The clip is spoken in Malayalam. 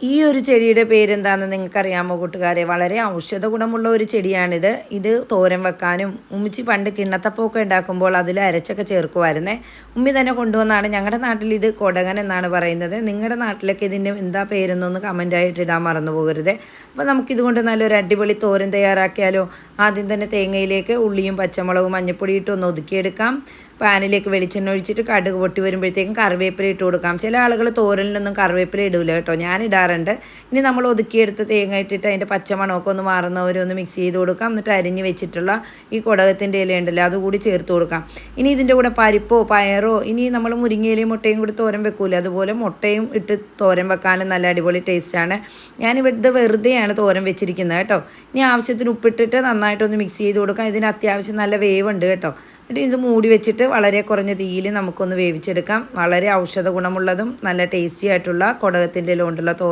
ഈ ഒരു ചെടിയുടെ പേരെന്താണെന്ന് നിങ്ങൾക്കറിയാമോ കൂട്ടുകാരെ? വളരെ ഔഷധ ഗുണമുള്ള ഒരു ചെടിയാണിത്. ഇത് തോരൻ വെക്കാനും ഉമ്മിച്ചി പണ്ട് കിണ്ണത്തപ്പമൊക്കെ ഉണ്ടാക്കുമ്പോൾ അതിൽ അരച്ചൊക്കെ ചേർക്കുമായിരുന്നേ. ഉമ്മി തന്നെ കൊണ്ടുവന്നാണ്. ഞങ്ങളുടെ നാട്ടിൽ ഇത് കൊടകൻ എന്നാണ് പറയുന്നത്. നിങ്ങളുടെ നാട്ടിലൊക്കെ ഇതിൻ്റെ എന്താ പേരെന്നൊന്ന് കമൻറ്റായിട്ട് ഇടാൻ മറന്നു പോകരുത്. അപ്പോൾ നമുക്കിതുകൊണ്ട് നല്ലൊരു അടിപൊളി തോരൻ തയ്യാറാക്കിയാലോ? ആദ്യം തന്നെ തേങ്ങയിലേക്ക് ഉള്ളിയും പച്ചമുളകും മഞ്ഞൾപ്പൊടി ഇട്ടൊന്ന് ഒതുക്കിയെടുക്കാം. പാനിലേക്ക് വെളിച്ചെണ്ണ ഒഴിച്ചിട്ട് കടുക് പൊട്ടി വരുമ്പോഴത്തേക്കും കറിവേപ്പില ഇട്ട് കൊടുക്കാം. ചില ആളുകൾ തോരനിലൊന്നും കറിവേപ്പില ഇടില്ല കേട്ടോ, ഞാൻ ഇടാറുണ്ട്. ഇനി നമ്മൾ ഒതുക്കിയെടുത്ത് തേങ്ങ ഇട്ടിട്ട് അതിൻ്റെ പച്ചമണമൊക്കെ ഒന്ന് മാറുന്നവരൊന്ന് മിക്സ് ചെയ്ത് കൊടുക്കാം. എന്നിട്ട് അരിഞ്ഞ് വെച്ചിട്ടുള്ള ഈ കുടകത്തിൻ്റെ ഇല ഉണ്ടല്ലോ അതുകൂടി ചേർത്ത് കൊടുക്കാം. ഇനി ഇതിൻ്റെ കൂടെ പരിപ്പോ പയറോ, ഇനി നമ്മൾ മുരിങ്ങയിലയും മുട്ടയും കൂടി തോരൻ വെക്കൂലേ, അതുപോലെ മുട്ടയും ഇട്ട് തോരൻ വെക്കാനും നല്ല അടിപൊളി ടേസ്റ്റാണ്. ഞാനിവിടെ വെറുതെയാണ് തോരൻ വെച്ചിരിക്കുന്നത് കേട്ടോ. ഇനി ആവശ്യത്തിന് ഉപ്പിട്ടിട്ട് നന്നായിട്ടൊന്ന് മിക്സ് ചെയ്ത് കൊടുക്കാം. ഇതിന് അത്യാവശ്യം നല്ല വേവുണ്ട് കേട്ടോ. എന്നിട്ട് ഇത് മൂടി വെച്ചിട്ട് വളരെ കുറഞ്ഞ തീയിൽ നമുക്കൊന്ന് വേവിച്ചെടുക്കാം. വളരെ ഔഷധ ഗുണമുള്ളതും നല്ല ടേസ്റ്റി ആയിട്ടുള്ള കുടകത്തിൻ്റെ ഇല കൊണ്ടുള്ള